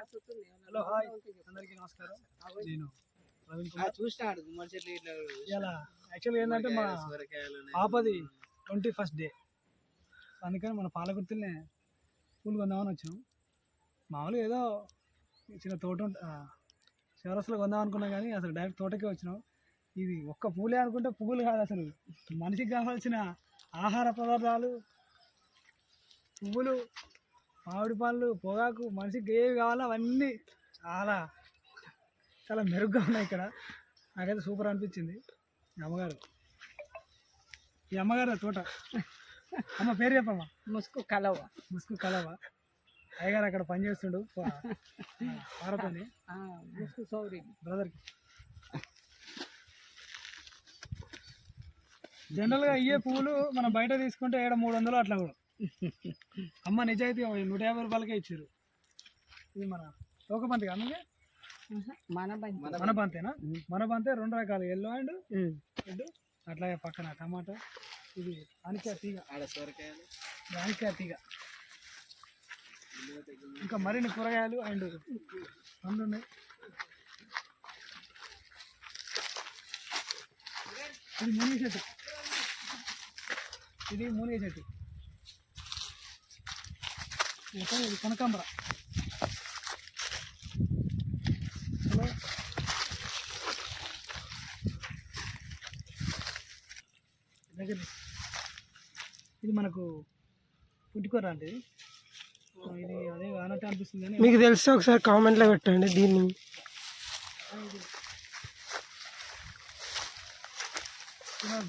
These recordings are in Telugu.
హలో హాయ్ అందరికీ నమస్కారం. నేను ప్రవీణ్ కుమార్. చూసినాడు గుమ్మడి చెట్లు ఇట్లా ఇలా యాక్చువల్గా ఏంటంటే మా పాపది 21st డే, అందుకని మన పాలకుర్తినే పూలు కొందామని వచ్చినాం. మామూలుగా ఏదో చిన్న తోట చివరసలు కొందాం అనుకున్నాం, కానీ అసలు డైరెక్ట్ తోటకే వచ్చినాం. ఇది ఒక్క పూలే అనుకుంటే పువ్వులు కాదు, అసలు మనిషికి కావాల్సిన ఆహార పదార్థాలు, పువ్వులు, మామిడి పళ్ళు, పొగాకు, మనిషికి ఏవి కావాలో అవన్నీ చాలా చాలా మెరుగ్గా ఉన్నాయి ఇక్కడ. నాకైతే సూపర్ అనిపించింది. ఈ అమ్మగారు తోట. అమ్మ పేరు చెప్పమ్మా. ముసుగు కలవ. ముసుగు కలవ. అయ్యగారు అక్కడ పనిచేస్తుండు పారతోని. ముసుగు సౌరి బ్రదర్కి. జనరల్గా ఇయ్యే పువ్వులు మనం బయట తీసుకుంటే 300 అట్లా కూడా. అమ్మ నిజాయితీ 150 రూపాయలకే ఇచ్చారు. ఇది మన తోకబంతి అమ్మకి మన బంతేనా? మన బంతే 2 రకాలు, ఎల్లో అండ్ రెడ్. అట్లాగే పక్కన టమాటా, ఇది ఆనికాయ తీగ, ఆనికాయ తీగ, ఇంకా మరిన్ని కూరగాయలు అండ్ పండ్లు ఉన్నాయి. ఇది మునిగి చెట్టు, ఇది మునిగి చెట్టు. ఇది కనకాంబర. హలో, దగ్గర ఇది మనకు పుట్టుకోరా అంటే ఇది అదే అన్నట్టు అనిపిస్తుంది. కానీ మీకు తెలిస్తే ఒకసారి కామెంట్లో పెట్టండి. దీన్ని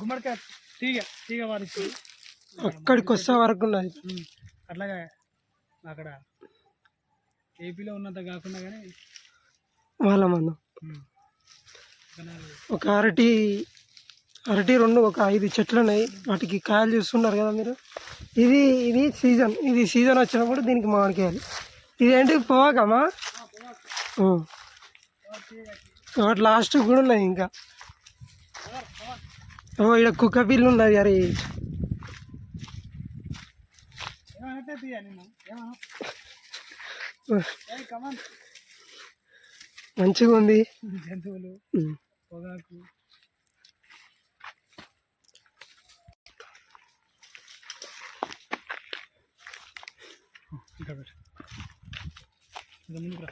గుమ్మడికాయ తీగ తీగ వారికి అక్కడికి వస్తే వరకు ఉన్నది. అట్లాగా అక్కడ ఏపీలో ఉన్నంత కాకుండా కానీ వాళ్ళ మందం ఒక అరటి 2 ఒక 5 చెట్లు ఉన్నాయి. వాటికి కాయలు చూస్తున్నారు కదా మీరు. ఇది సీజన్ వచ్చినప్పుడు దీనికి మామిడికాయలు. ఇదేంటి పొగాకమ్మా? వాటి లాస్ట్ కూడా ఉన్నాయి. ఇంకా ఇక్కడ కుక్క పిల్లు ఉన్నది. అరే మంచిగా ఉంది. జంతువులు, పొగాకు, ఇంకా పెట్టు ముందుకు రా.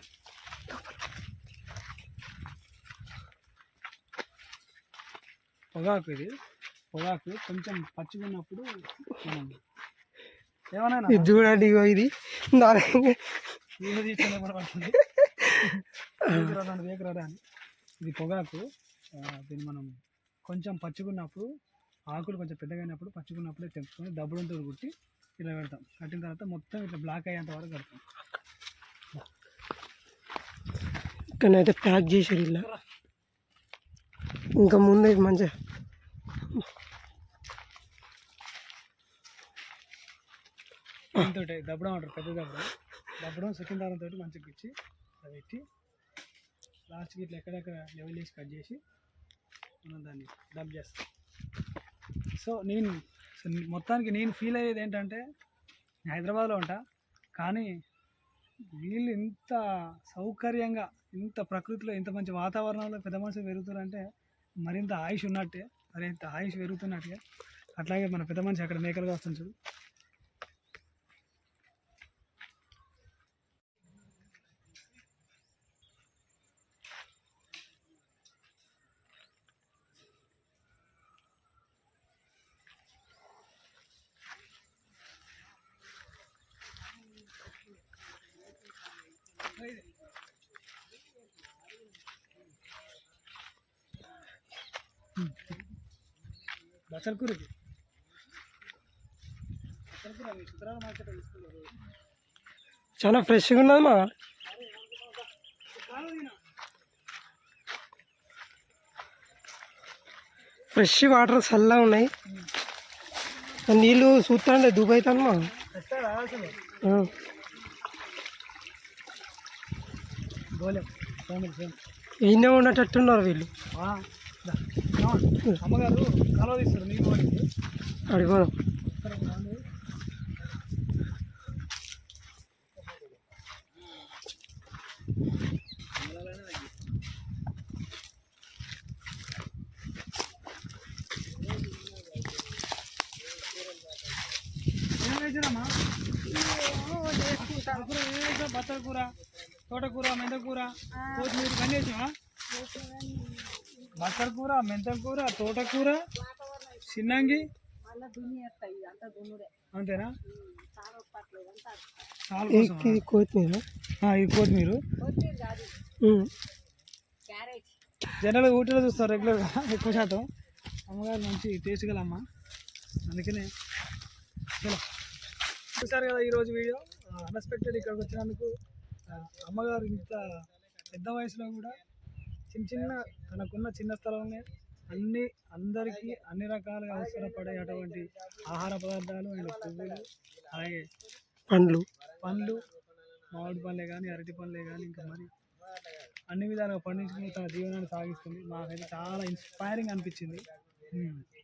పొగాకు, ఇది పొగాకు కొంచెం పచ్చిగా ఉన్నప్పుడు మనం ఏమన్నా ఇది చూడండి. ఇది ఇది పొగాకు. దీన్ని మనం కొంచెం పచ్చుకున్నప్పుడు, ఆకులు కొంచెం పెద్దగా అయినప్పుడు, పచ్చుకున్నప్పుడే తెంపుకొని దబ్బుడంతో కుట్టి ఇలా పెడతాం. కట్టిన తర్వాత మొత్తం ఇట్లా బ్లాక్ అయ్యేంత వరకు కడతాం. ఇక్కడైతే ప్యాక్ చేసారు ఇలా. ఇంకా ముందు మంచిగా దీంతో దబ్బడం అంటారు, పెద్ద దబ్బడం సెకండ్ దారంతో మంచిగా ఇచ్చి అది పెట్టి లాస్ట్కి ఇట్లా ఎక్కడెక్కడ లెవెల్ వేసి కట్ చేసి మనం దాన్ని డబ్ చేస్తాం. సో మొత్తానికి నేను ఫీల్ అయ్యేది ఏంటంటే, హైదరాబాద్లో ఉంటా, కానీ వీళ్ళు ఇంత సౌకర్యంగా, ఇంత ప్రకృతిలో, ఇంత మంచి వాతావరణంలో పెద్ద మనుషులు పెరుగుతారంటే మరింత ఆయుష్ ఉన్నట్టే, మరింత ఆయుష్ పెరుగుతున్నట్టుగా. అట్లాగే మన పెద్ద మనిషి అక్కడ మేకలుగా వస్తుంది చూడు. బచ్చల కూర, ఇది బచ్చల కూర చిత్రాల మార్కెట్ తీసుకున్నారు. చాలా ఫ్రెష్గా ఉన్నది మా. ఫ్రెష్ వాటర్ చల్లగా ఉన్నాయి. నీళ్ళు చూస్తాండే దుబాయ్ తాను మా. ఈయనే ఉండేటట్టున్నారు వీళ్ళు. అమ్మగారు కాలువ తీస్తారు నీకు అడిపోదాం. ఏం వేసినమ్మా? కూర ఏం వేసావు? బచ్చల కూర, తోటకూర, మెంతకూర, కొత్తిమీర ఇవన్నీ వేసావా? బచ్చల కూర, మెంతం కూర, తోటకూర, చిన్నంగి మళ్ళీ దున్నేస్తాయి అంతా దున్నుడే అంతేనా? చాలా పట్టలేదు అంతా చాలు ఇది కొత్తిమీర. ఇది కొత్తిమీర. కొత్తిమీర కాదు ఉమ్. క్యారెట్. జనరల్గా ఊటీలో చూస్తారు రెగ్యులర్గా ఎక్కువ శాతం. అమ్మగారు మంచి టేస్ట్ గల అమ్మ, అందుకనే చలో చూసారు కదా ఈరోజు వీడియో. అన్ఎక్స్పెక్టెడ్ ఇక్కడికి వచ్చినందుకు అమ్మగారు ఇంత పెద్ద వయసులో కూడా చిన్న తనకున్న చిన్న స్థలంలో అందరికీ అన్ని రకాలుగా అవసరపడే అటువంటి ఆహార పదార్థాలు అండ్ పువ్వులు, అలాగే పండ్లు, మామిడి పండ్లే కానీ, అరటి పండ్లే కానీ, ఇంకా మరి అన్ని విధాలుగా పండించుకుని తన జీవనాన్ని సాగిస్తుంది. మాకైతే చాలా ఇన్స్పైరింగ్ అనిపించింది.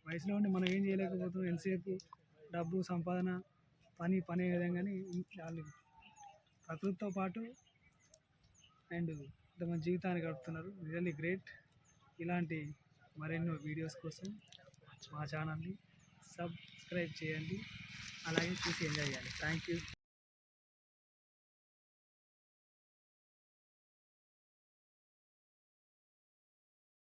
వయసులో ఉండి మనం ఏం చేయలేకపోతున్నాం, ఎంతసేపు డబ్బు సంపాదన పనే విధంగానే వాళ్ళు ప్రకృతితో పాటు అండ్ తమ జీవితాన్ని గడుపుతున్నారు. Really great. ఇలాంటి మరెన్నో వీడియోస్ కోసం మా ఛానల్ని సబ్స్క్రైబ్ చేయండి, అలాగే చూసి ఎంజాయ్ చేయాలి. Thank you.